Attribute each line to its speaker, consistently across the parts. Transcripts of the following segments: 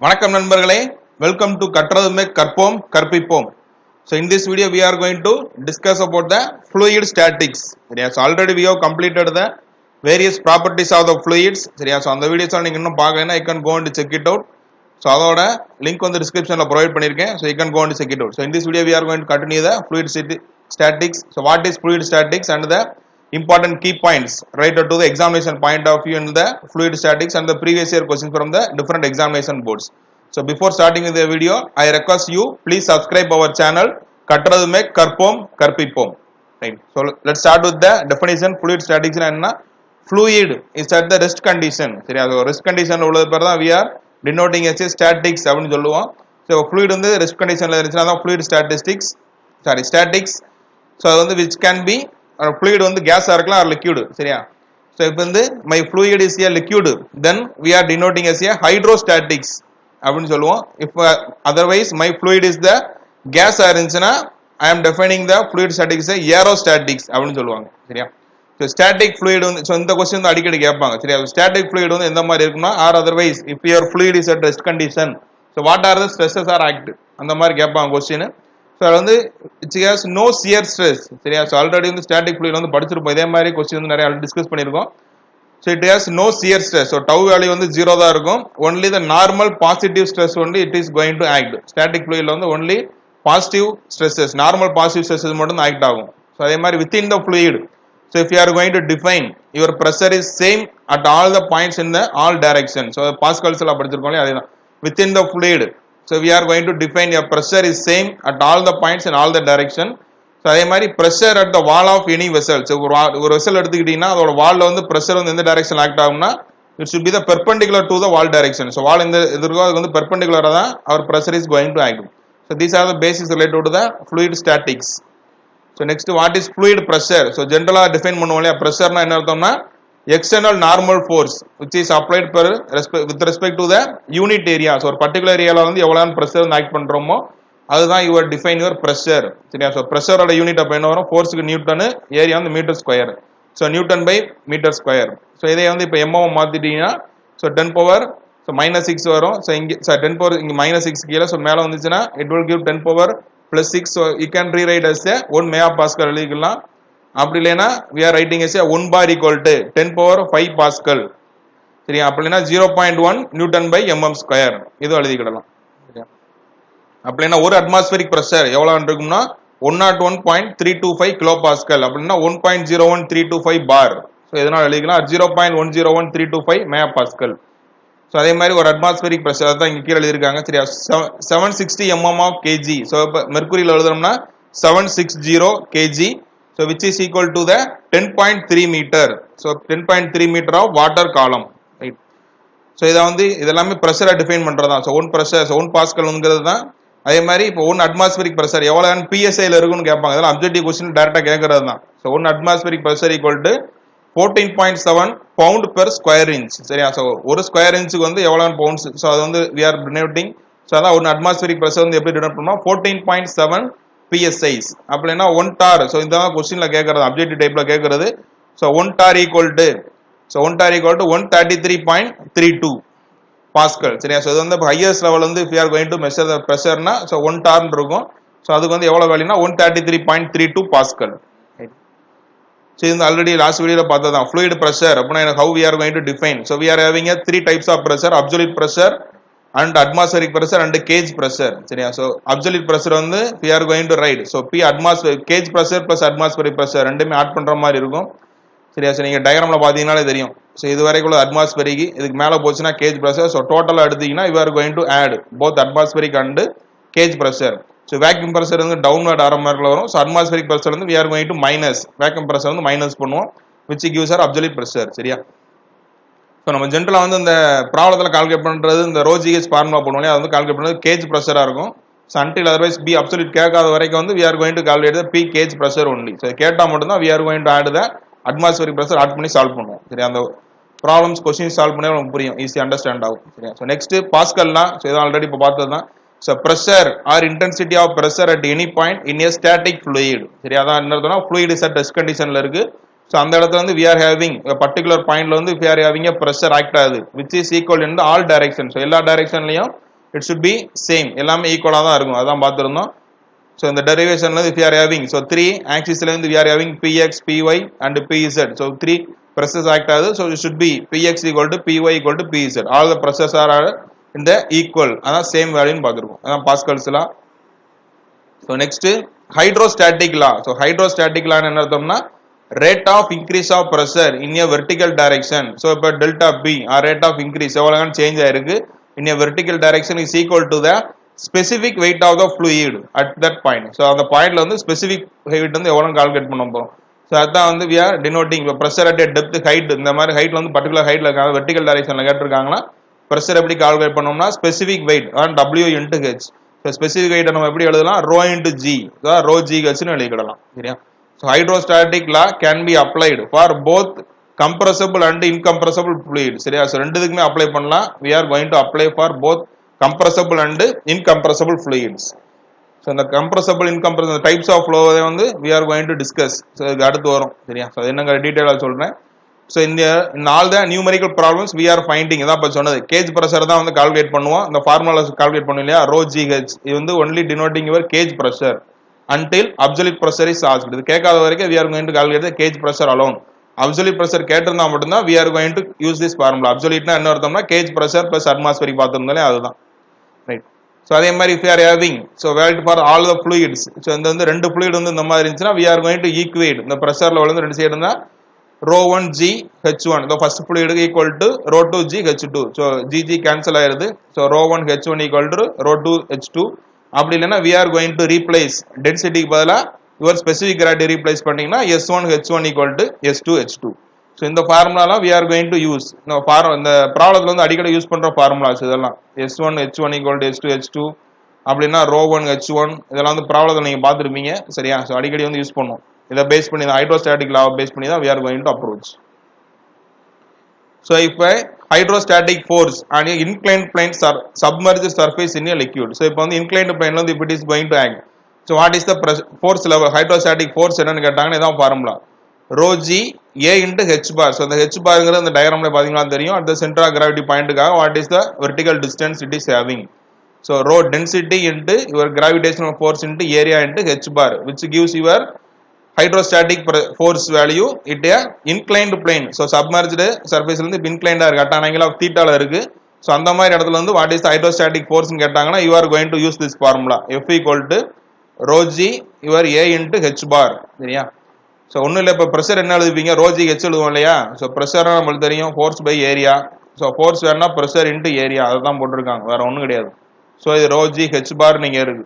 Speaker 1: வணக்கம் நண்பர்களே, welcome to கற்றதுமே கற்போம் கற்பிப்போம். So in this video we are going to discuss about the fluid statics. Yes, already we have completed the various properties of the fluids. Yes, on the videos நீங்க இன்னும் பார்க்கலைன்னா you can go and check it out. So அதோட link வந்து டிஸ்கிரிப்ஷன்ல provide பண்ணிருக்கேன். So you can go and check it out. So in this video we are going to continue the fluid statics. So what is fluid statics and the important key points related to the examination point of view in the fluid statics and the previous year questions from the different examination boards. So before starting with the video, I request you please subscribe our channel கற்றதுமே கற்போம் கற்பிப்போம். Right. So let's start with the definition. Fluid statics என்ன? Fluid is at the rest condition. சரியா? So rest condition உள்ளது பேர் தான் we are denoting as a statics அப்படினு சொல்லுவோம். So fluid வந்து rest conditionல இருந்துச்சுனா தான் fluid statistics. Statics. So அது வந்து which can be fluid வந்து கேஸா இருக்கலாம் or liquid. சரியா? So இப்போ வந்து my fluid is a liquid, then we are denoting as a hydrostatics அப்படினு சொல்லுவோம். If otherwise my fluid is the gas இருந்துச்சுனா I am defining the fluid statics as aerostatics அப்படினு சொல்லுவாங்க. சரியா? So static fluid வந்து so இந்த question வந்து அடிக்கடி கேட்பாங்க. சரியா? Static fluid வந்து எந்த மாதிரி இருக்கும்னா or otherwise if your fluid is at rest condition, so what are the stresses are acted அந்த மாதிரி கேட்பாங்க क्वेश्चन. So அது வந்து it has no shear stress. சரியா? So already வந்து static fluid வந்து படிச்சிருப்போம். இதே மாதிரி क्वेश्चन வந்து நிறைய டிஸ்கஸ் பண்ணிருக்கோம். So it has no shear stress. So tau value வந்து 0 தான் இருக்கும். Only the normal positive stress only it is going to act. Static fluid ல வந்து only positive stresses, normal positive stresses மட்டும் தான் act ஆகும். So அதே மாதிரி within the fluid. So if you are going to define your pressure is same at all the points in the all directions. So Pascal's law படிச்சிருக்கோம்ல அதேதான். Within the fluid. So we are going to define your pressure is same at all the points in all the direction. So அதே மாதிரி pressure at the wall of any vessel. So ஒரு vessel எடுத்துக்கிட்டீங்கன்னா அதோட வால்ல வந்து pressure வந்து எந்த டைரக்ஷன்ல ஆக்ட் ஆகும்னா it should be the perpendicular to the wall direction. So wall இந்த இதுக்கு அதுக்கு வந்து perpendicular-ஆ தான் our pressure is going to act. So these are the basics related to the fluid statics. So next what is fluid pressure? So generally define பண்ணுவோம் இல்லையா pressure னா என்ன அர்த்தம்னா external normal force which is applied with respect to the unit area. So ஒரு particular ஏரியால வந்து எவ்வளவு pressure வந்து ஆக்ட் பண்றோமோ அதுதான் you define your pressure. சரியா? So pressure ஓட யூனிட் அப்ப என்ன வரும்? ஃபோர்ஸ்க்கு நியூட்டன், ஏரியா வந்து metre square. So newton by metre square. So இதை வந்து இப்போ mm மாத்திட்டீங்கன்னா so 10 power so -6 வரும். So இங்க 10 power இங்க -6 கீழ so மேல வந்துச்சுனா it will give 10 power plus 6. So you can rewrite as a 1 megapascal எழுதிக்கலாம். அப்படி இல்லைனா we are writing as a 1 bar equal to 10 power 5 pascal. சரியா? அப்படினா 0.1 நியூட்டன் பை mm ஸ்கொயர் இது எழுதிக்கலாம். சரியா? அப்படினா ஒரு அட்மாஸ்பரிக் பிரஷர் எவ்வளவு இருக்கும்னா 101.325 kilopascal அப்படினா 1.01325 bar. So இதனால எழுதிக்கலாம் 0.101325 megapascal. So அதே மாதிரி ஒரு அட்மாஸ்பரிக் பிரஷர் அதான் இங்க கீழ எழுதி இருக்காங்க. சரியா? 760 mm of kg. So இப்ப மெர்க்குரியில எழுதுறோம்னா 760 kg. So which is equal to the 10.3 meter. So 10.3 meter of water column. Right? So இத வந்து இதெல்லாம் பிரஷரை டிஃபைன் பண்றதா. So 1 pressure so 1 pascal ங்கிறது தான். அதே மாதிரி இப்போ 1 atmospheric pressure எவ்வளவுன்னு PSI ல இருக்குன்னு கேட்பாங்க. இதெல்லாம் அப்ஜெக்டிவ் क्वेश्चन டைரக்டா கேக்குறது தான். So 1 atmospheric pressure equal to 14.7 pound per square inch. சரியா? So ஒரு ஸ்கொயர் இன்ச்சுக்கு வந்து எவ்வளவு பவுண்ட்ஸ். So அது வந்து we are denoting. So அதான் 1 atmospheric pressure வந்து எப்படி டினோட் பண்ணோம்? 14.7 PSIs. அப்படினா 1 tar. So இந்த क्वेश्चनல கேக்குறது அப்ஜெக்டிவ் டைப்ல கேக்குறது. So 1 tar equal to 133.32 pascal. சரியா? So இது வந்து highest level வந்து if you are going to measure the pressure னா so 1 tar ன்னு இருக்கும். So அதுக்கு வந்து எவ்வளவு வேல்யூனா 133.32 pascal. So இது ஆல்ரெடி லாஸ்ட் வீடியோல பார்த்ததான் fluid pressure அப்படினா how we are going to define. So we are having a three types of pressure: absolute pressure and atmospheric pressure and cage pressure. சரியா? So absolute pressure வந்து we are going to write. So P atmospheric cage pressure plus atmospheric pressure ரெண்டுமே add பண்ற மாதிரி இருக்கும். சரியா? So நீங்க டயகிராம்ல பாத்தீங்கனாலே தெரியும். So இது வரைக்குள்ள atmospheric, இதுக்கு மேல போச்சுனா cage pressure. So டோட்டலா எடுத்தீங்கன்னா you are going to add both atmospheric and cage pressure. So vacuum pressure வந்து downward ஆற மாதிரில வரும். So atmospheric pressure வந்து we are going to minus, vacuum pressure வந்து minus பண்ணுவோம், which gives our absolute pressure. சரியா? So நம்ம ஜெனரலா வந்து இந்த ப்ராப்ளத்துல கால்குலேட் பண்றது இந்த rho gh ஃபார்முலா பண்ணுவோம்ல அது வந்து கால்குலேட் பண்றது cage pressure-ஆ இருக்கும். So until otherwise b absolute கேட்காத வரைக்கும் வந்து we are going to calculate the p cage pressure only. So கேட்டா மட்டும் தான் we are going to add the atmospheric pressure add பண்ணி சால்வ் பண்ணுவோம். சரியா? அந்த ப்ராப்ளம்ஸ் क्वेश्चन சால்வ் பண்ணா உங்களுக்கு புரியும், ஈஸி அண்டர்ஸ்டாண்ட் ஆகும். சரியா? So next பாஸ்கல்னா so இது ஆல்ரெடி இப்ப பார்த்ததுதான். So pressure or intensity of pressure at any point in a static fluid. சரியா? அதான் என்ன அர்த்தம்னா fluid is at rest conditionல இருக்கு. So அந்த இடத்துல வந்து we are having a particular pointல வந்து we are having a pressure act ஆகுது which is equal in the all directions. So எல்லா டைரக்ஷன்லயும் it should be same எல்லாமே ஈக்குவலா தான் இருக்கும் அதான் பார்த்திருந்தோம் so இந்த derivation ல if we are having so 3 axis ல இருந்து we are having px py and pz so 3 presses act ஆகுது so it should be px equal to py equal to pz all the presses are in the equal அதான் same value ன்னு பார்த்திருக்கோம் அதான் pascals லா so next hydrostatic law so hydrostatic law என்ன அர்த்தம்னா rate of increase of pressure in a vertical direction so இப்ப delta b or rate of increase எவ்வளவு change ஆயிருக்கு in a vertical direction is equal to the specific weight of the fluid at that point so அந்த பாயிண்ட்ல வந்து specific weight வந்து எவ்வளவு calculate பண்ண போறோம் so அதான் வந்து we are denoting the pressure at a depth height இந்த மாதிரி ஹைட்ல வந்து particular ஹைட்ல இருக்காங்க vertical directionல கேட்டிருக்காங்கன்னா pressure எப்படி கால்குலேட் பண்ணோம்னா specific weight on w into h so specific weight நம்ம எப்படி எழுதலாம் rho into g so rho g h னு எழுதிடலாம் சரியா so hydrostatic law can be applied for both compressible and incompressible fluid சரியா so ரெண்டுத்துக்குமே அப்ளை பண்ணலாம் we are going to apply for both compressible and incompressible fluids so the compressible incompressible types of flow வந்து we are going to discuss so இது அடுத்து வரும் சரியா so என்னங்க டீடைலா சொல்றேன் so in all the numerical problems we are finding இதான் இப்ப சொன்னது cage pressure தான் வந்து கால்குலேட் பண்ணுவோம் இந்த ஃபார்முலா கால்குலேட் பண்ணுவோம் இல்லையா rho gh இது வந்து only denoting your cage pressure until absolute pressure is asked இது கேட்காத வரைக்கும் we are going to calculate the cage pressure alone absolute pressure கேட்டிருந்தா மட்டும்தான் we are going to use this formula absolute னா என்ன அர்த்தம்னா cage pressure plus atmospheric பார்த்திருந்தாலே அதுதான் right so அதே மாதிரி if you are having so valid for all the fluids so இந்த வந்து ரெண்டு fluid வந்து இந்த மாதிரி இருந்துச்சுனா we are going to equate இந்த pressure level வந்து ரெண்டு சைடு இருந்தா rho 1 g h1 the first fluid equal to rho 2 g h2 so g cancel ஆயிருது so rho 1 h1 equal to rho 2 h2 அப்படி இல்லனா we are going to replace density க்கு பதிலா your specific gravity replace பண்ணீங்கன்னா s1 h1 equal to s2 h2 so இந்த ஃபார்முலால we are going to use இந்த ப்ராப்ளத்துல வந்து அடிக்கடி யூஸ் பண்ற ஃபார்முலாஸ் இதெல்லாம் s1 h1 equal to s2 h2 அப்படினா rho 1 h1 இதெல்லாம் வந்து ப்ராப்ளத்துல நீங்க பாத்துருப்பீங்க சரியா so அடிக்கடி வந்து யூஸ் பண்ணுவோம் இத பேஸ் பண்ணி ஹைட்ரோஸ்டாட்டிக் law பேஸ் பண்ணி தான் we are going to approach so if a hydrostatic force on a inclined plane submerged surface in a liquid so இப்போ வந்து inclined plane ல வந்து if it is going to act so what is the force level hydrostatic force என்னன்னு கேட்டாங்கன்னா இதான் formula rho g a into h bar so the h barங்கிறது அந்த டயகிராம்ல பாத்தீங்கன்னா தெரியும் at the center of gravity pointக்காக what is the vertical distance it is having so rho density into your gravitational force into area into h bar which gives your hydrostatic force value it a inclined plane so submerged surface ல இருந்து inclined ஆ இருக்கு at an angle of theta ல இருக்கு so அந்த மாதிரி இடத்துல வந்து what is the hydrostatic force ன்னு கேட்டாங்கன்னா you are going to use this formula F equal to rho g your a into h bar சரியா so ஒண்ணும் இல்ல இப்ப பிரஷர் என்ன எழுதுவீங்க rho g h எழுதுவோம் இல்லையா so பிரஷர் நமக்கு தெரியும் force by area so force வேணா pressure into area அத தான் போட்டுருக்காங்க வேற ஒண்ணும் கிடையாது so இது rho g h bar நீங்க இருக்கு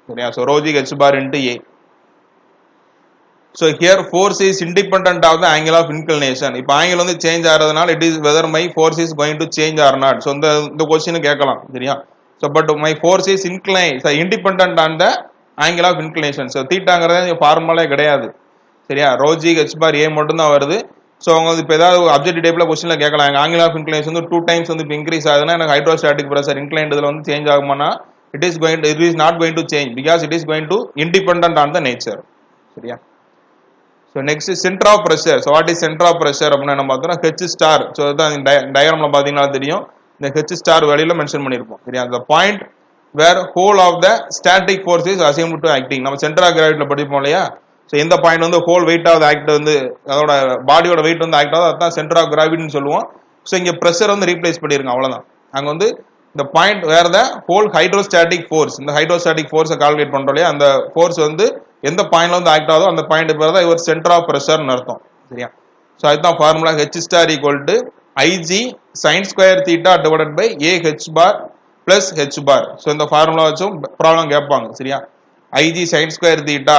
Speaker 1: சரியா so rho g h bar into a so here force is independent of the angle of inclination இப்ப angle வந்து change ஆறதுனால it is whether my force is going to change or not so இந்த question கேட்கலாம் சரியா so but my force is inclined so independent on the angle of inclination so தீட்டாங்கறது ஃபார்முலாவே கிடையாது சரியா rho g h bar a மட்டும் தான் வருது so உங்களுக்கு இப்ப ஏதாவது அப்ஜெக்டிவ் டைப்ல क्वेश्चनல கேட்கலாம் angle of inclination வந்து 2 times வந்து இன்கிரீஸ் ஆகுதுனா எனக்கு ஹைட்ரோஸ்டாட்டிக் பிரஷர் inclined இதுல வந்து change ஆகுமானா it is not going to change because it is going to independent on the nature சரியா so next is center of pressure so what is center of pressure அப்படினா நம்ம பார்த்தோம்னா h star so அதான் இந்த டயகிராம்ல பாத்தீங்கன்னா தெரியும் இந்த h star வேல்யூல mention பண்ணிருப்போம் சரியா the point where whole of the static force is assumed to acting நம்ம center of gravity ல படிப்போம் இல்லையா so இந்த பாயிண்ட் வந்து whole weight of the act வந்து அதோட பாடியோட weight வந்து ஆக்ட் ஆகுது அதான் center of gravity ன்னு சொல்லுவோம் so இங்க pressure வந்து ரீப்ளேஸ் பண்ணிருங்க அவ்வளவுதான் அங்க வந்து the point where the whole hydrostatic force இந்த hydrostatic force கால்குலேட் பண்றோம் இல்லையா அந்த force வந்து எந்த பாயிண்ட்ல வந்து ஆக்ட் ஆகுதோ அந்த பாயிண்ட் பேர் தான் இவர் சென்டர் ஆஃப் பிரஷர் ன்னு அர்த்தம் சரியா சோ அதுதான் formula h star equal to ig sin square theta divided by a h bar plus h bar so இந்த ஃபார்முலா வச்சும் ப்ராப்ளம் கேட்பாங்க சரியா ig sin square theta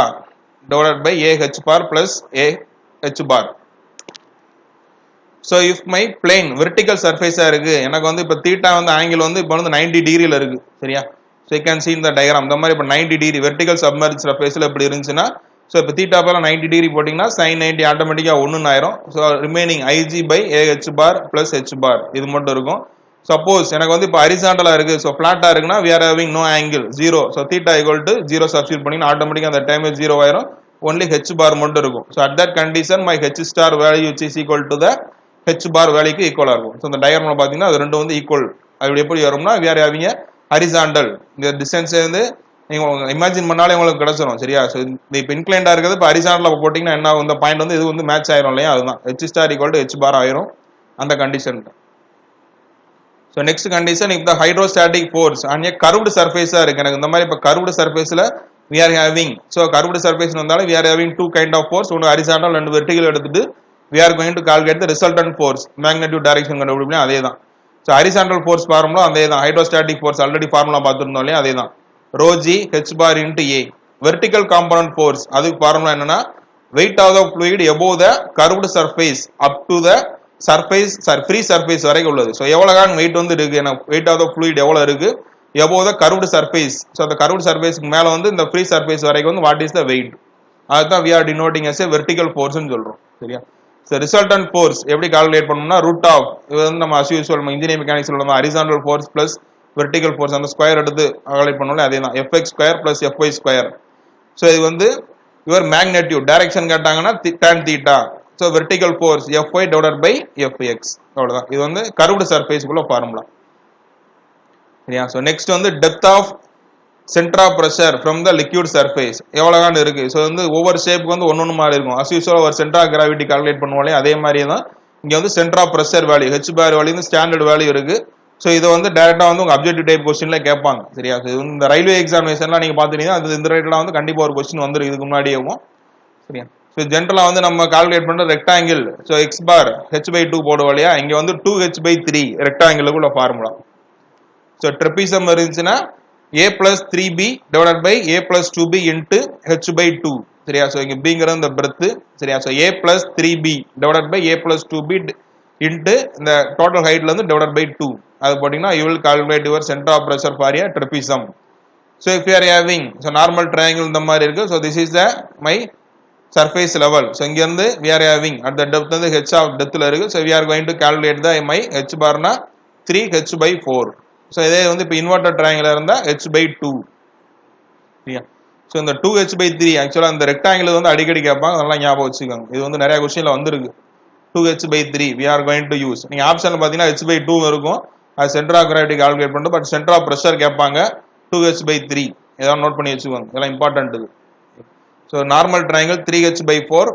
Speaker 1: divided by a h bar plus a h bar so if my plane vertical surface இருக்கு எனக்கு வந்து இப்ப theta வந்து angle வந்து இப்ப வந்து 90 டிகிரில இருக்கு சரியா so you can see in the diagram இந்த மாதிரி இப்ப 90 டிகிரி vertical submerged surface ல இப்படி இருந்துச்சுனா so இப்ப theta பதிலா 90 டிகிரி போடிங்கனா sin 90 ஆட்டோமேட்டிக்கா 1 ன்னு ஆயிரும் so remaining ig by a h bar plus h bar இது மட்டும் இருக்கும் suppose எனக்கு வந்து இப்ப horizontal இருக்கு so flat இருக்குனா we are having no angle 0 so theta equal to 0 substitute பண்ணீங்கன்னா ஆட்டோமேட்டிக்கா அந்த டைம் 0 ஆயிரும் only h bar மட்டும் இருக்கும் so at that condition my h star value which is equal to the h bar value க்கு ஈக்குவலா இருக்கும் so இந்த டயகிராம்ல பாத்தீங்கன்னா அது ரெண்டும் வந்து ஈக்குவல் அது எப்படி வரும்னா we are having a horizontal இந்த டிஸ்டன்ஸ் வந்து நீங்க இமேஜின் பண்ணாலே உங்களுக்கு கிடைச்சிரும் சரியா. ஸோ இப்போ இன்க்ளைண்டா இருக்கிறது இப்போ ஹரிசாண்டல் போட்டிங்கன்னா என்ன இந்த பாயிண்ட் வந்து இது வந்து மேட்ச் ஆயிரும் இல்லையா, அதுதான் H star equal to H பார் ஆயிரும் அந்த கண்டிஷன். ஸோ நெக்ஸ்ட் கண்டிஷன் இப்போ ஹைட்ரோஸ்டாட்டிக் ஃபோர்ஸ் அண்ட் கர்வ்டு சர்ஃபேஸா இருக்கு எனக்கு இந்த மாதிரி இப்போ curved சர்ஃபேஸ்ல we are having so curved surface வந்தாலும் we are having two kind of force ஒன்று horizontal and vertical எடுத்துட்டு we are going to calculate the resultant force magnitude direction கண்டுபிடிப்போம் அதே தான். ஸோ horizontal force ஃபார்முலா அதே தான், hydrostatic force already formula பார்த்துருந்தோம் இல்லையா அதே தான், rho g h bar into a. vertical component force அதுக்கு ஃபார்முலா என்னன்னா weight of the fluid above the curved surface up to the surface free surface வரைக்கும் உள்ளது. ஸோ எவ்வளவு weight வந்து இருக்கு, weight of the fluid எவ்வளவு இருக்கு above the curved surface. So the curved surface மேல வந்து இந்த free surface வரைக்கும் வந்து what is the weight, அதுதான் we are denoting as a vertical force ன்னு சொல்றோம் சரியா. So resultant force எப்படி கால்குலேட் பண்ணனும்னா root of இது வந்து நம்ம as usual இன்ஜினியரிங் மெக்கானிக்ஸ்ல உள்ள horizontal force plus vertical force அந்த ஸ்கொயர் எடுத்து கால்குலேட் பண்ணோம்ல அதே தான் fx square plus fy square. So இது வந்து your magnitude டைரக்ஷன் கேட்டாங்கன்னா tan theta. So vertical force fy divided by fx அவ்வளவுதான். இது வந்து curved surface குள்ள ஃபார்முலா சரியா. ஸோ நெக்ஸ்ட் வந்து depth of centre of pressure from the liquid surface எவ்வளோகான்னு இருக்கு. ஸோ வந்து ஒவ்வொரு ஷேப்புக்கு வந்து ஒன்று மாதிரி இருக்கும். அஸ் யூஸ்வல் ஒரு சென்டர் ஆஃப் கிராவிட்டி கால்குலேட் பண்ணுவாலே அதே மாதிரி தான் இங்கே வந்து centre of pressure value H bar value வந்து ஸ்டாண்டர்ட் வேல்யூ இருக்கு. ஸோ இதை வந்து டேரக்டா வந்து உங்க அப்ஜெக்டிவ் டைப் கொஸ்டின்ல கேட்பாங்க சரியா. ஸோ இந்த ரயில்வே எக்ஸாமினேஷன்லாம் நீங்க பாத்துட்டீங்கன்னா அது இந்த ரைட்ல வந்து கண்டிப்பா ஒரு கொஸ்டின் வந்துருக்கு இதுக்கு முன்னாடியேவும் சரியா. ஸோ ஜென்ரலா வந்து நம்ம கால்குலேட் பண்ற ரெக்டாங்கிள் ஸோ எக்ஸ் பார் h/2 போடுவோம் இல்லையா, இங்க வந்து 2h/3 ரெக்டாங்கிளுக்குள்ள ஃபார்முலா. ஸோ ட்ரெபிசம் இருந்துச்சுன்னா a plus 3b divided by a plus 2b into h/2 சரியா. ஸோ இங்க bங்கிறது இந்த பிரெத் சரியா. So a plus 3b divided by a plus 2b into இந்த டோட்டல் ஹைட்ல இருந்து divided by 2 அது போட்டீங்கன்னா you will calculate your center of pressure for a trapezium. So if you are having so normal triangle இந்த மாதிரி இருக்கு. So this is the my surface level. So இங்க இருந்து we are having at the depth வந்து h of depthல இருக்கு. So we are going to calculate the my h bar na 3h/4. So இதே வந்து இப்போ இன்வெர்டட் ட்ரையாங்கிள் இருந்தா h/2 சரியா. So இந்த 2h/3 ஆக்சுவலா இந்த ரெக்டாங்கிள் வந்து அடிக்கடி கேட்பாங்க, அதெல்லாம் ஞாபகம் வச்சுக்கோங்க. இது வந்து நிறைய கொஸ்டின்ல வந்திருக்கு 2h/3 we are going to use. நீங்க ஆப்ஷன்ல பாத்தீங்கன்னா h/2 இருக்கும், அது சென்டர் ஆஃப் கிராவிட்டி கால்குலேட் பண்ணிட்டு பட் சென்டர் ஆஃப் பிரஷர் கேட்பாங்க 2h/3 ஏதாவது நோட் பண்ணி வச்சுக்கோங்க, இதெல்லாம் இம்பார்ட்டன்ட் இது. So normal triangle 3h/4.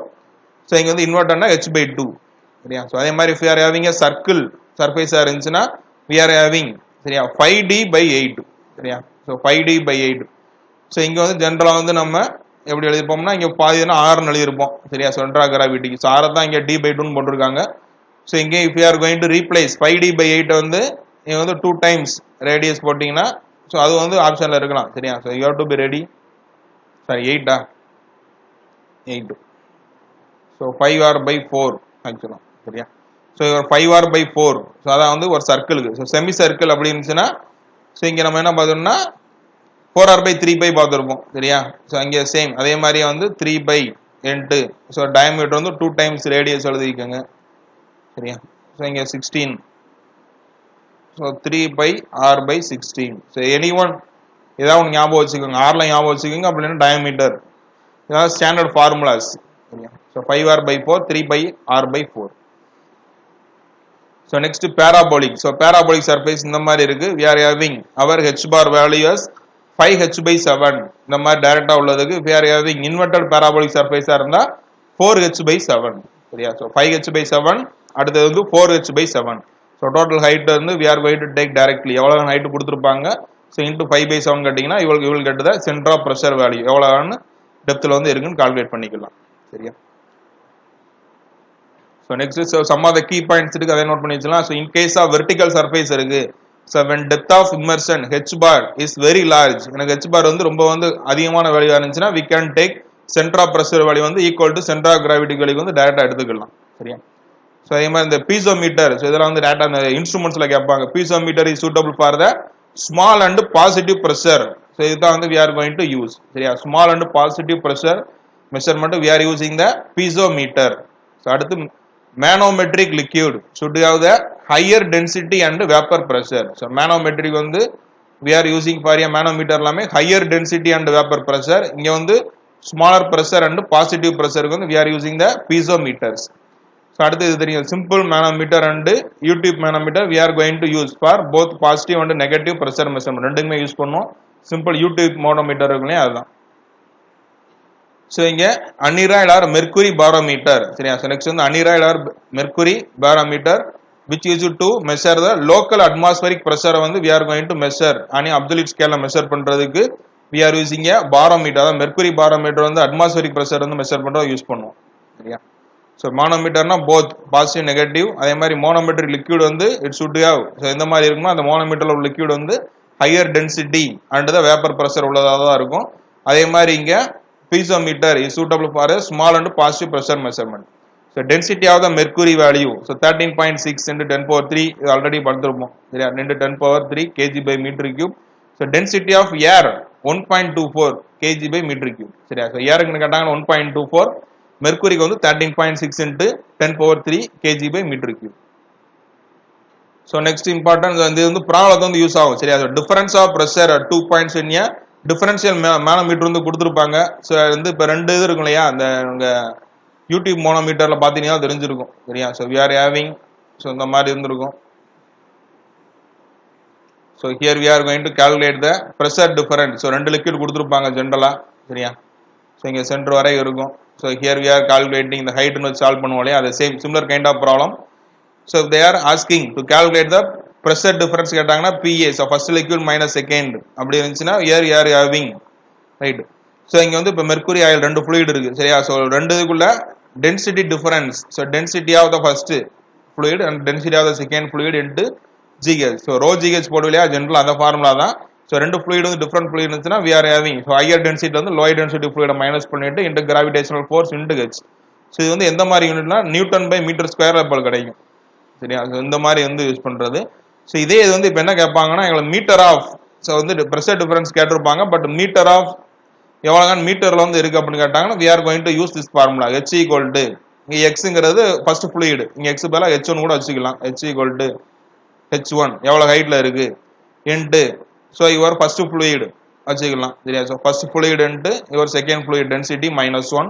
Speaker 1: So இங்க வந்து இன்வெர்டட்னா h/2 சரியா. ஸோ அதே மாதிரி if you are having a circle சர்ஃபேஸா இருந்துச்சுன்னா we are having சரியா 5d/8 சரியா. So 5d/8. ஸோ இங்க வந்து ஜென்ரலா வந்து நம்ம எப்படி எழுதிப்போம்னா இங்க பாதினா 6 எழுதிருப்போம் சரியா சென்டர் ஆஃப் கிராவிட்டிக்கு. ஸோ 6 தான் இங்க d/2 போட்டிருக்காங்க. ஸோ இங்கே if you are going to replace 5d/8 வந்து நீங்க வந்து 2 times ரேடியஸ் போட்டீங்கன்னா ஸோ அது வந்து ஆப்ஷன்ல இருக்கலாம் சரியா. So you have to be ready. Sorry 8 8. So 5r/4 ஆக்சுவலா சரியா. ஸோ 5r/4 ஸோ அதான் வந்து ஒரு சர்க்கிளுக்கு. ஸோ செமி சர்க்கிள் அப்படி இருந்துச்சுன்னா ஸோ இங்கே நம்ம என்ன பார்த்தோம்னா 4r/3 பார்த்துருப்போம் சரியா. ஸோ அங்கே சேம் அதே மாதிரியே வந்து 3/8. ஸோ டயமீட்டர் வந்து 2 times ரேடியஸ் எழுதிக்கோங்க சரியா. ஸோ இங்கே 16. So 3/r/16. So any one ஏதாவது ஒன்று ஞாபகம் வச்சுக்கோங்க, ஆர்ல ஞாபகம் வச்சுக்கோங்க அப்படின்னா டயமீட்டர் இதான் ஸ்டாண்டர்ட் ஃபார்முலாஸ் சரியா. So 5r/4 3/r/4. So next parabolic. So parabolic surface இந்த மாதிரி இருக்கு. We are having our h bar value as 5h/7 இந்த மாதிரி டைரக்டா உள்ளதுக்கு we are having inverted parabolic surface இருந்தா 4h/7 சரியா. So 5h/7 அடுத்து வந்து 4h/7. So total height வந்து we are going to take directly எவ்வளவு height கொடுத்திருப்பாங்க so into 5/7 கட்டிங்கன்னா you will get the center of pressure value எவ்வளவுன்னு டெப்த்ல வந்து இருக்குன்னு கால்குலேட் பண்ணிக்கலாம் சரியா. So next is so some of the key points இருக்கு, அதை நோட் பண்ணி வச்சுக்கலாம். So in case of vertical surface இருக்கு, so when depth of immersion h bar is very large, எனக்கு h bar வந்து ரொம்ப வந்து அதிகமான வேல்யூ இருந்துச்சுன்னா we can take center of pressure value வந்து equal to center of gravity value வந்து டைரக்டா எடுத்துக்கலாம் சரியா. So அதே மாதிரி இந்த piezometer, so இதெல்லாம் வந்து டைரக்டா அந்த இன்ஸ்ட்ருமெண்ட்ஸ்ல கேட்பாங்க. piezometer is suitable for the small and positive pressure. So இதுதான் வந்து we are going to use சரியா. small and positive pressure measurement we are using the piezometer. So அடுத்து manometric liquid should have the higher density and vapor pressure. So manometric வந்து we are using for a manometer எல்லாமே higher density and vapor pressure. இங்க வந்து smaller pressure and positive pressure வந்து we are using the piezometers. So அடுத்து இது தெரியும் simple manometer and YouTube manometer we are going to use for both positive and negative pressure measurement ரெண்டுக்குமே use பண்ணுவோம் simple U tube manometer இருக்குல்லையே அதுதான் so இங்கே aneroid or mercury barometer சரியா so next வந்து aneroid or mercury barometer which used to measure the local atmospheric pressure வந்து we are going to measure அனி absolute scale measure பண்றதுக்கு we are using a barometer அதாவது mercury barometer வந்து atmospheric pressure வந்து measure பண்றது use பண்ணுவோம் சரியா so மோனோமீட்டர்னா போத் பாசிட்டிவ் நெகட்டிவ் அதே மாதிரி மோனோமெட்ரிக் லிக்விட் வந்து இட் சுட் ஹேவ் ஸோ எந்த மாதிரி இருக்குமோ அந்த மோனோமீட்டர்ல உள்ள லிக்விட் வந்து higher density and the vapour pressure உள்ளதாக தான் இருக்கும் அதே மாதிரி இங்கே piezometer is suitable for a small and positive pressure measurement so density of the mercury value so 13.6 into 10 power 3 இது ஆல்ரெடி பார்த்துருப்போம் சரியா 10 power 3 kg by meter cube so density of air 1.24 kg by meter cube சரியா so ஏருக்குன்னு கேட்டாங்கன்னா 1.24 மெர்க்குரிக்கு வந்து 13.6 into 10 power 3 kg by meter cube so next importance வந்து இது வந்து ப்ராப்ளத்தை வந்து யூஸ் ஆகும் சரியா so difference of pressure 2 points in differential manometer வந்து கொடுத்துருப்பாங்க ஸோ வந்து இப்போ ரெண்டு இது இருக்கும் இல்லையா அந்த உங்கள் யூடியூப் மோனோமீட்டரில் பார்த்தீங்கன்னா தெரிஞ்சிருக்கும் சரியா so we are having so இந்த மாதிரி இருந்திருக்கும் so here we are going to calculate the pressure difference so ரெண்டு லிக்விட் கொடுத்துருப்பாங்க ஜென்ரலாக சரியா ஸோ இங்கே சென்டர் வரை இருக்கும் so here we are calculating the height ன்னு சால்வ் பண்ணுவோம் இல்லையா அது same similar kind of problem so they are asking to calculate the pressure difference கேட்டாங்கன்னா PA so first liquid minus second அப்படி இருந்துச்சுன்னா here we are having right so இங்கே வந்து இப்போ மெர்க்குரி ஆயில் ரெண்டு ஃப்ளூயிட் இருக்கு சரியா ஸோ ரெண்டு இதுக்குள்ள density difference so density of the first fluid and density of the second fluid into GH so rho GH போடுவோம் இல்லையா ஜென்ரல் அந்த ஃபார்முலா தான் ஸோ ரெண்டு ஃப்ளூயிட் வந்து டிஃபரெண்ட் ஃப்ளூயிட் இருந்துச்சுன்னா we are having so higher density வந்து lower density ஃப்ளூயிடை minus பண்ணிட்டு into gravitational force into H so இது வந்து எந்த மாதிரி யூனிட்னா நியூட்டன் பை மீட்டர் ஸ்கொயர் இப்போ கிடைக்கும் சரியா ஸோ இந்த மாதிரி வந்து யூஸ் பண்ணுறது ஸோ இதே இது வந்து இப்போ என்ன கேட்பாங்கன்னா எங்களுக்கு மீட்டர் ஆஃப் ஸோ வந்து ப்ரெஷர் டிஃபரன்ஸ் கேட்டிருப்பாங்க பட் மீட்டர் ஆஃப் எவ்வளோதான் மீட்டரில் வந்து இருக்குது அப்படின்னு கேட்டாங்கன்னா we are going to use this formula h equal to இங்கே எக்ஸுங்கிறது ஃபர்ஸ்ட் ஃப்ளூயிடு இங்கே எக்ஸ் பதிலாக h1 கூட வச்சுக்கலாம் h equal to h1 எவ்வளோ ஹைட்டில் இருக்குது into so your first fluid வச்சுக்கலாம் சரியா so first fluid into your second fluid density -1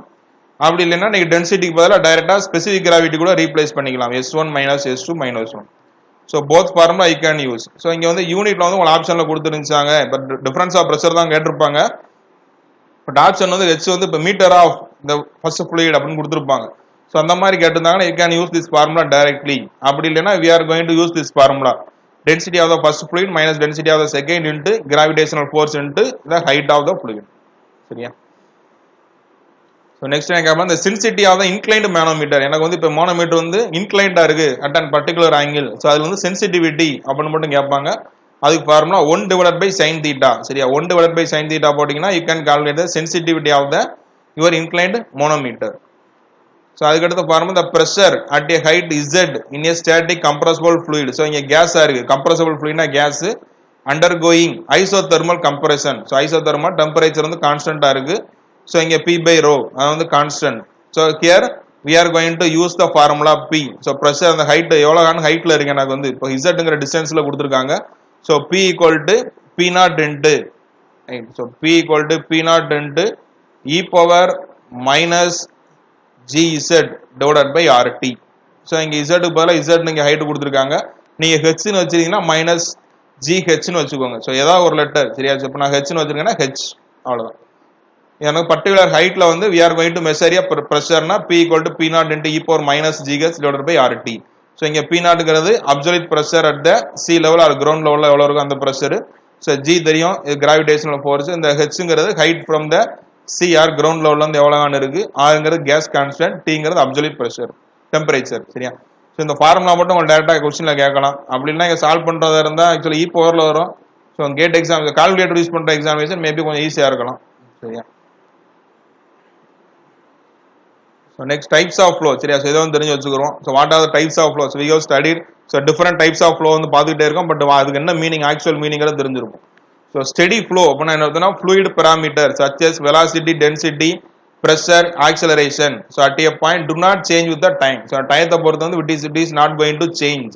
Speaker 1: அப்படி இல்லைன்னா நீங்கள் டென்சிட்டிக்கு பதிலாக டைரெக்டாக ஸ்பெசிஃபிக் கிராவிட்டி கூட ரீப்ளேஸ் பண்ணிக்கலாம் S1 - S2 -1 so both formula I can use so இங்கே வந்து யூனிட்ல வந்து உங்களுக்கு ஆப்ஷனில் கொடுத்துருந்துச்சாங்க பட் டிஃபரன்ஸ் ஆஃப் ப்ரெஷர் தான் கேட்டிருப்பாங்க பட் ஆப்ஷன் வந்து ஹெச் வந்து இப்போ மீட்டர் ஆஃப் இந்த ஃபர்ஸ்ட் ஃப்ளூயிட் அப்படின்னு கொடுத்துருப்பாங்க ஸோ அந்த மாதிரி கேட்டிருந்தாங்கன்னா you can use this formula directly அப்படி இல்லைன்னா we are going to use this formula density of the first fluid minus density of the second into gravitational force into the height of the fluid சரியா so next என்ன கேட்பேன் இந்த சென்சிட்டி of the inclined manometer எனக்கு வந்து இப்போ manometer வந்து இன்க்ளைண்டா இருக்கு at and particular angle so அதுல வந்து சென்சிட்டிவிட்டி அப்படின்னு மட்டும் கேட்பாங்க அதுக்கு formula 1 divided by sin theta சரியா 1 divided by sin theta போட்டீங்கன்னா you can calculate the sensitivity of the your inclined manometer so அதுக்கடுத்த formula the pressure at a height z in a static compressible fluid so இங்கே கேஸா இருக்கு compressible fluidனா gas undergoing isothermal compression ஸோ isothermal temperature வந்து கான்ஸ்டன்டா இருக்கு so இங்கே p by rho அது வந்து constant so here we are going to use the formula p so pressure அந்த ஹைட் எவ்வளோ ஹைட்ல இருக்கு எனக்கு வந்து இப்போ zங்கிற டிஸ்டன்ஸ்ல கொடுத்துருக்காங்க so P equal to P naught into so P equal to P naught into e power minus GZ divided by RT so இங்க Z க்கு பதிலா Z நீங்க ஹைட் கொடுத்திருக்காங்க நீங்க H ன்னு வச்சிருக்கீங்கன்னா minus GH ன்னு வச்சுக்கோங்க so ஏதாவது ஒரு லெட்டர் சரியா இப்போ நான் H ன்னு வச்சிருக்கேன்னா H அவ்வளவுதான் எனக்கு பர்టిక్యులர் ஹைட்ல வந்து we are going to measure a pressure னா P equal to P naught into e power minus GH divided by RT so இங்கே P நாட்டுங்கிறது absolute pressure at the sea level or ground லெவலில் எவ்வளோ இருக்கும் அந்த pressure so G தெரியும் இது gravitational force இந்த ஹெச்ங்கிறது height from the sea or ground லெவலில் வந்து எவ்வளோதான் இருக்கு ஆறுங்கிறது கேஸ் கான்ஸ்டன்ட் டிங்கிறது அப்சல்யூட் ப்ரெஷர் டெம்பரேச்சர் சரியா ஸோ இந்த ஃபார்முலா மட்டும் உங்களுக்கு டேரெக்டாக கொஸ்டினில் கேட்கலாம் அப்படின்னா இங்கே சால்வ் பண்ணுறதா இருந்தால் ஆக்சுவலி இ பவரில் வரும் so GATE exam calculator use பண்ணுற எக்ஸாமினேஷன் மேபி கொஞ்சம் ஈஸியாக இருக்கலாம் சரியா So next types of flow சரியா சோ இத வந்து தெரிஞ்சு வச்சுக்கிறோம் so what are the types of flow so we have studied so different types of flow வந்து பார்த்துட்டே இருக்கோம் பட் அதுக்கு என்ன மீனிங் ஆக்சுவல் மீனிங்கிறது தெரிஞ்சிருக்கும் so steady flow அப்படினா என்ன அர்த்தம்னா fluid parameters such as velocity density pressure acceleration so at a point do not change with the time so டயத்தை பொறுத்து வந்து it is not going to change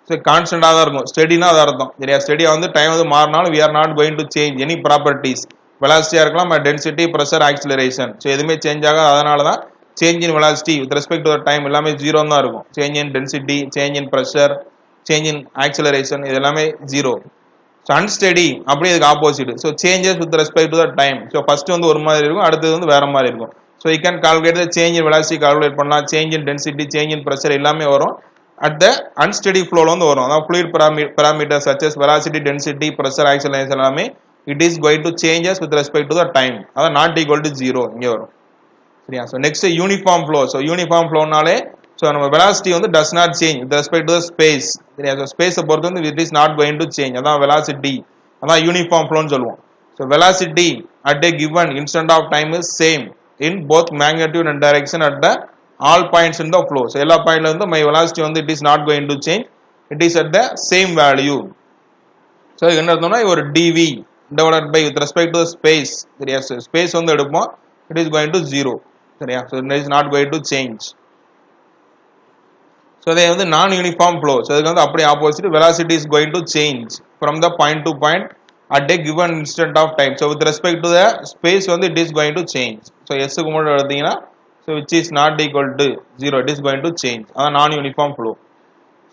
Speaker 1: so கான்ஸ்டன்ட்டா தான் இருக்கும் ஸ்டெடினா அது அர்த்தம் சரியா ஸ்டெடியா வந்து டைம் வந்து மாறினாலும் we are not going to change any properties velocity இருக்கலாம் density pressure acceleration so எதுமே சேஞ்ச் ஆகாது அதனால தான் change in velocity with respect to the time எல்லாமே ஜீரோ தான் இருக்கும். Change in density, change in pressure, change in acceleration இது எல்லாமே ஜீரோ. ஸோ அன்ஸ்டெடி அப்படியே இதுக்கு opposite. So changes with respect to the time. So first வந்து ஒரு மாதிரி இருக்கும், அடுத்தது வந்து வேற மாதிரி இருக்கும். So you can calculate the change in velocity calculate பண்ணலாம், change in density, change in pressure எல்லாமே வரும். அட் த அன்ஸ்டெடி ஃப்ளோல வந்து வரும். அதாவது fluid parameters such as velocity, density, pressure, acceleration எல்லாமே it is going to changes with respect to the time. அதாவது not equal to 0 இங்க வரும். சரியா? So next uniform flow. So யூனிஃபார்ம் ஃப்ளோனாலே ஸோ நம்ம வெலாசிட்டி வந்து does not change with respect to the space. சரியா? ஸோ ஸ்பேஸை பொறுத்து வந்து it is not going to change. அதான் வெலாசிட்டி, அதான் யூனிஃபார்ம் ஃப்ளோன்னு சொல்லுவோம். So velocity at a given instant of time is same in both magnitude and direction at the all points in the flow. So எல்லா பாயிண்ட்ல வந்து my velocity வந்து it is not going to change, it is at the same value. So என்ன அர்த்தம்னா ஒரு dv divided by with respect to the space. சரியா? Space வந்து எடுப்போம், it is going to 0. சரியா? So it is not going to change. So இதே வந்து non uniform flow. So இதுக்கு வந்து அப்படியே opposite, velocity is going to change from the point to point at a given instant of time. So with respect to the space வந்து it is going to change. So எஸ்க்கு மட்டும் எடுத்தீங்கன்னா so which is not equal to 0, it is going to change. அதான் non uniform flow.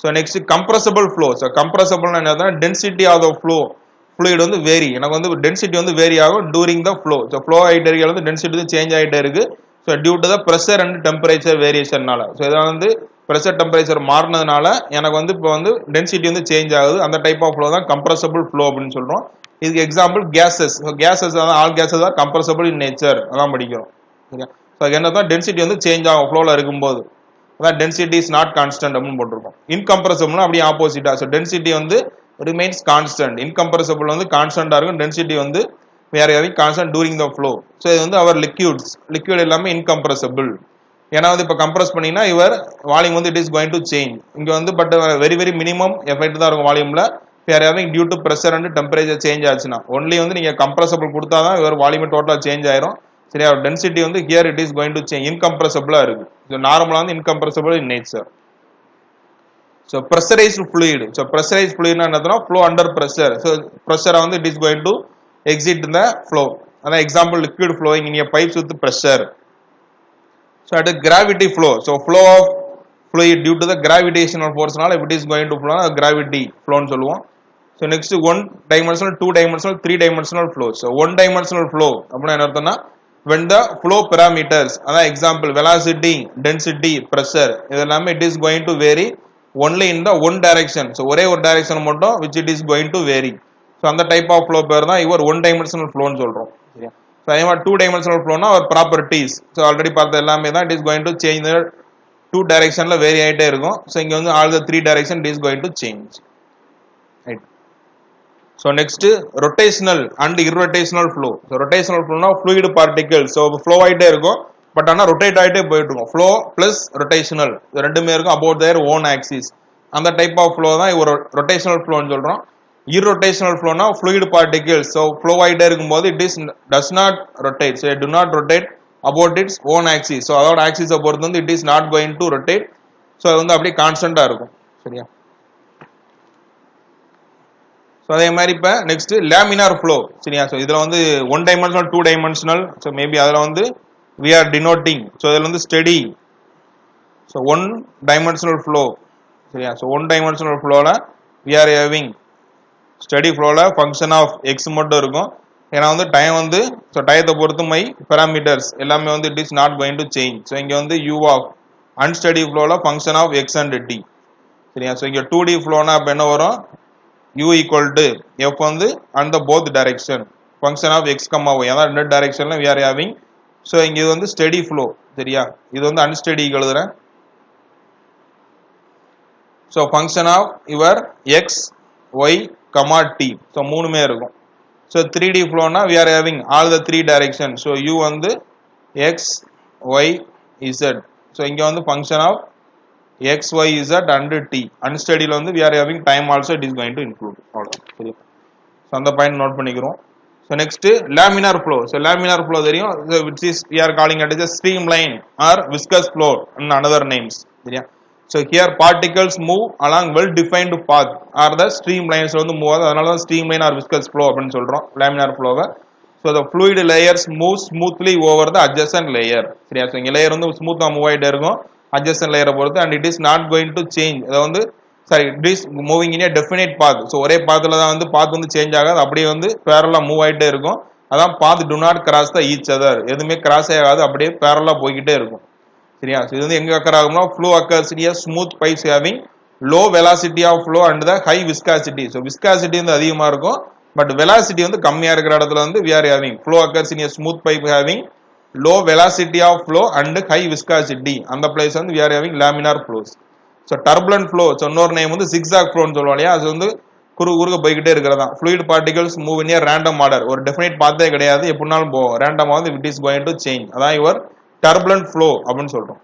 Speaker 1: So next compressible flow. So கம்ப்ரஸபிள்னா என்ன? Density of the flow fluid வந்து vary. எனக்கு வந்து density வந்து வேரி ஆகும் during the flow. So flow ஆகிட்டே இருக்க வந்து டென்சிட்டி வந்து சேஞ்ச் ஆகிட்டே இருக்கு. So due to the pressure and temperature வேரியேஷன்னால. ஸோ இதில் வந்து ப்ரெஷர் டெம்பரேச்சர் மாறினதுனால எனக்கு வந்து இப்போ வந்து டென்சிட்டி வந்து சேஞ்ச் ஆகுது. அந்த டைப் ஆஃப் ஃப்ளோ தான் கம்ப்ரஸபிள் ஃப்ளோ அப்படின்னு சொல்றோம். இதுக்கு example cases. Cases all cases are compressible in nature, அதான் படிக்கிறோம். சரியா? ஸோ என்னதான் டென்சிட்டி வந்து சேஞ்ச் ஆகும் ஃப்ளோல இருக்கும்போது, அதான் டென்சிட்டி இஸ் நாட் கான்ஸ்டன்ட் அப்படின்னு போட்டிருக்கோம். இன்கம்ப்ரஸபிள்னா அப்படியே ஆப்போசிட்டா. ஸோ டென்சிட்டி வந்து ரிமைன்ஸ் கான்ஸ்டன்ட், இன்கம்ப்ரஸபிள் வந்து கான்ஸ்டன்டா இருக்கும், டென்சிட்டி வந்து வேற யாரையும் constant touring the flow. So இது வந்து அவர் லிக்யூட் எல்லாமே இன்கம்ப்ரஸபிள். ஏன்னா வந்து இப்போ கம்ப்ரஸ் பண்ணீங்கன்னா இவர் வால்யூம் வந்து it is going to change. இங்க வந்து but very very minimum effect தான் இருக்கும் வால்யூம்ல. வேற யாரும் due to pressure and temperature change ஆச்சுன்னா ஒன்லி வந்து நீங்க கம்ப்ரஸபிள் கொடுத்தாதான் இவர் வால்யூம் டோட்டலா சேஞ்ச் ஆயிரும். சரியா? டென்சிட்டி வந்து here it is going to change, இன்கம்ப்ரஸபிளா இருக்கு. ஸோ நார்மலா வந்து incompressible in nature. So pressurised fluid. So pressurised ஃப்ளூயிட்னா என்னதுன்னா ஃப்ளோ அண்டர் ப்ரெஷர். ஸோ ப்ரெஷரை வந்து it is going to exit the flow. அதான் example liquid flowing in pipes with pressure. So at gravity flow. So flow of fluid due to the gravitational ஃபோர்ஸ்னால it is going to flow gravity ஃப்ளோன்னு சொல்லுவோம். So next 1 dimensional, 2 dimensional, 3 dimensional flow. So 1 dimensional flow அப்படின்னா என்ன அர்த்தம்னா when the flow parameters, அதான் example velocity, density, pressure இதெல்லாமே it is going to vary only in the one direction. So ஒரே ஒரு direction மட்டும் which it is going to vary. So அந்த type of flow பேர் தான் இவர் 1 dimensional flowன்னு சொல்றோம். ஸோ அதே மாதிரி 2 dimensional flowனா ஒரு ப்ராப்பர்ட்டிஸ். ஸோ ஆல்ரெடி பார்த்த எல்லாமே தான் it is going to change the 2 directionல vary ஆகிட்டே இருக்கும். ஸோ இங்க வந்து all the 3 direction it is going to change. Right. So next rotational and irrotational flow. So rotational flow na fluid particles. So flow ஆயிட்டே இருக்கும் but ஆனா rotate ஆயிட்டே போயிட்டு இருக்கும். flow plus rotational இது ரெண்டுமே இருக்கும் about their own axis. அந்த டைப் ஆஃப் flow தான் ஒரு rotational flow ன்னு சொல்றோம். Irrotational flow na fluid particles. So flow ஆயிட்டே இருக்கும்போது it is does not rotate. So it do not rotate about its own axis. So அதோட axis பொறுத்து வந்து it is not going to rotate. So அது வந்து அப்படியே கான்ஸ்டன்ட்டா இருக்கும். சரியா? ஸோ அதே மாதிரி இப்போ நெக்ஸ்ட் லேமினார் ஃப்ளோ. சரியா? ஸோ இதில் வந்து 1 dimensional, 2 dimensional. ஸோ மேபி அதில் வந்து வி ஆர் டினோட்டிங். ஸோ இதில் வந்து ஸ்டெடி. So 1 dimensional flow. சரியா? ஸோ 1 dimensional ஃப்ளோவில் வி ஆர் ஹேவிங் ஸ்டெடி ஃப்ளோவில் ஃபங்க்ஷன் ஆஃப் எக்ஸ் மட்டும் இருக்கும். ஏன்னா வந்து டைம் வந்து ஸோ டயத்தை பொறுத்து மை பேராமீட்டர்ஸ் எல்லாமே வந்து it is not going to change. So இங்கே வந்து யூ ஆஃப் அன்ஸ்டெடி ஃப்ளோவில் function of x and t. சரியா? ஸோ இங்கே 2D ஃப்ளோனா இப்போ என்ன வரும்? u equal to f வந்து and the both direction function of x comma y. அதான் ரெண்டு டைரக்ஷன்ல we are having. so இங்க இது வந்து steady flow. சரியா? இது வந்து unsteady எழுதுறேன். so function of your x y comma t. so மூணுமே இருக்கும். so 3D flow னா we are having all the 3 direction. so u வந்து x y z. so இங்க வந்து function of x, y, z and t. Unsteady வந்து we are having time also it is going to include. சரியா? so அந்த point note பண்ணிக்கிறோம். so next laminar flow. so laminar flow தெரியும். so which is we are calling it as a streamline or viscous flow and another names. சரியா? so here particles move along well defined path or the streamlines வந்து move ஆகுது. அதனால தான் streamline or viscous flow அப்படினு சொல்றோம் laminar flow. So the fluid layers move smoothly over the adjacent layer. சரியா? So இங்க layer வந்து ஸ்மூத்தா மூவ் ஆயிட்டே இருக்கும் adjacent layer பொறுத்து, and it is not going to change. அது வந்து it is moving in a definite path. So ஒரே பாத்ல தான் வந்து பாத் வந்து சேஞ்ச் ஆகாது, அப்படியே வந்து parallel மூவ் ஆயிட்டே இருக்கும். அதான் path do not cross the each other. எதுமே கிராஸ் ஆகாது, அப்படியே parallel போயிட்டே இருக்கும். சரியா? So இது வந்து எங்க occur ஆகும்னா flow occurs in a smooth pipes having low velocity of flow and the high viscosity. So viscosity வந்து அதிகமா இருக்கும், but velocity வந்து கம்மியா இருக்கிற இடத்துல வந்து we are having flow occurs in a smooth pipe having low velocity of flow and high viscosity. அந்த place வந்து we are having laminar flows. So turbulent flow, so இன்னொரு நேம் வந்து zigzag flow னு சொல்லுவாங்க இல்லையா, அது வந்து குறுகுறுக்க போய்கிட்டே இருக்கிறதா. fluid particles move in a random order. ஒரு definite pathே கிடையாது, எப்படினாலும் போகும், ரேண்டமா வந்து it is going to change. அதான் your turbulent flow அப்படினு சொல்றோம்.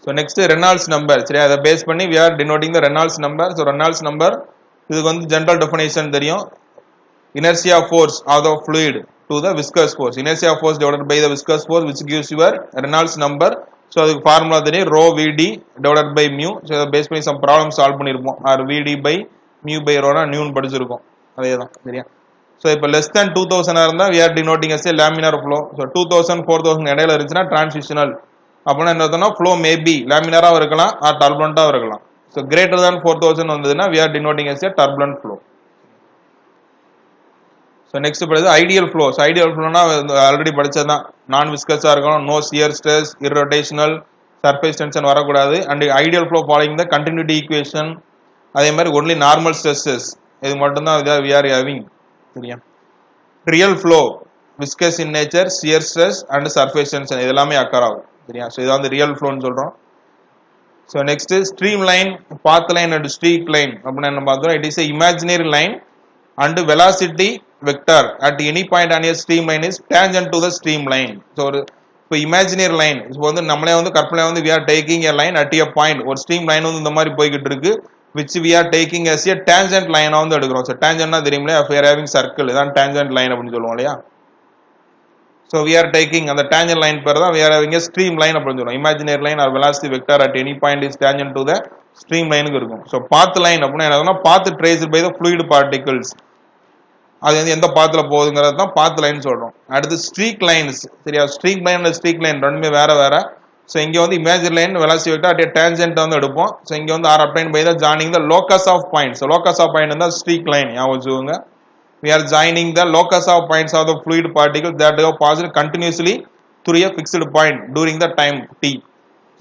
Speaker 1: So next Reynolds number. சரி, அதை பேஸ் பண்ணி we are denoting the Reynolds number. So Reynolds number இதுக்கு வந்து general definition தெரியும். Inertia force of the fluid to the viscous force. Inertia force divided by the viscous force which gives your Reynolds number. So அதுக்கு formula தெரியும், rho Vd divided by mu. So அதை base பண்ணி some problem solve பண்ணிருப்போம். or Vd by mu by rho னா நியூன் படிச்சிருக்கோம். அதேதான். சரியா? So இப்போ less than 2000 இருந்தா we are denoting as a laminar flow. So 2000 4000 இடையில இருந்துச்சுனா transitional. அப்படின்னா என்ன அர்த்தம்னா flow may be laminarா இருக்கலாம் or turbulentா இருக்கலாம். So greater than 4000 வந்ததுன்னா we are denoting as a turbulent flow. So next படிச்சது ideal flow. So ideal flowனா ஆல்ரெடி படிச்சதுதான், நான் விஸ்கஸா இருக்கணும், no shear stress, irrotational, surface tension வரக்கூடாது, and ideal flow following the continuity equation. அதே மாதிரி only normal stresses, இது மட்டும் தான் we are having. சரியா? real flow viscous in nature, shear stress and surface tension இது எல்லாமே occur ஆகும். சரியா? So இது வந்து real flow னு சொல்றோம். So next is streamline, path line and streak line. அப்படினா என்ன பார்த்தோம், it is a imaginary line and velocity vector at any point on a streamline is tangent to the streamline. So இப்போ imaginary line, இப்போ வந்து நம்மளே வந்து கற்பனை வந்து we are taking a line at a point, ஒரு stream line வந்து இந்த மாதிரி போயிட்டு இருக்கு, which we are taking as a tangent line ஆ வந்து எடுக்கிறோம். So tangentனா தெரியும்ல, if we are having circle, இதான் tangent line அப்படினு சொல்லுவோம் இல்லையா. So we are taking அந்த tangent line பேர் தான் we are having a stream line அப்படினு சொல்றோம். imaginary line or velocity vector at any point is tangent to the stream line க்கு இருக்கும். So path line அப்படினா என்னன்னா path traced by the fluid particles. அது வந்து எந்த பாத்ல போகுதுங்கிறது தான் path line சொல்றோம். அடுத்து streak lines. சரியா? streak line and streak line ரெண்டுமே வேற வேற. So இங்க வந்து imaginary line velocity vector at a tangent வந்து எடுப்போம். So இங்க வந்து are obtained by the joining the locus of points. So locus of point தான் streak line ஞாபகம் வச்சுக்கோங்க. We are joining the locus of points of the fluid particles that have passed continuously through a fixed point during the time t.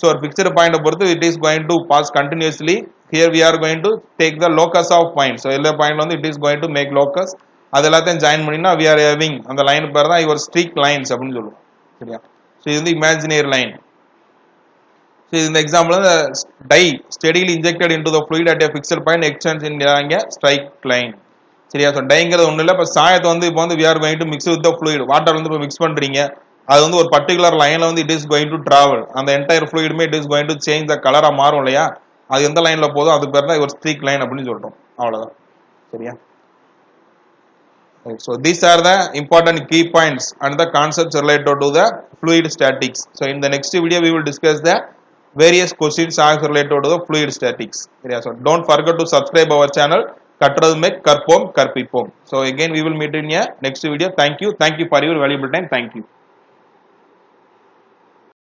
Speaker 1: So a fixed point பொறுத்து it is going to pass continuously. Here we are going to take the locus of points. So எல்லா point வந்து it is going to make locus. அது எல்லாத்தையும் join பண்ணினா we are having அந்த line பேர் தான் your streak lines அப்படினு சொல்லுவோம். சரியா? So இது வந்து imaginary line. So இந்த example the dye steadily injected into the fluid at a fixed point extends in a straight line. சரியா? ஸோ டைங்கிறது ஒன்றும் இல்லை, இப்போ சாயத்தை வந்து இப்போ வந்து we are going to mix with the fluid, water வந்து இப்போ மிக்ஸ் பண்ணுறீங்க, அது வந்து ஒரு பர்டிகுலர் லைனில் வந்து it is going to travel, அந்த entire ஃப்ளூயிடுமே it is going to change the கலராக மாறும் இல்லையா, அது எந்த லைனில் போதும் அது பேர் தான் ஒரு ஸ்ட்ரீக் லைன் அப்படின்னு சொல்கிறோம். அவ்வளோதான். சரியா? So these are the important key points and the concepts related to the fluid statics. So in the next video we will discuss the various questions related to the fluid statics. So don't forget to subscribe our channel. கற்றதுமே கற்போம் கற்பிப்போம். So again we will meet in a next video. Thank you for your valuable time. Thank you.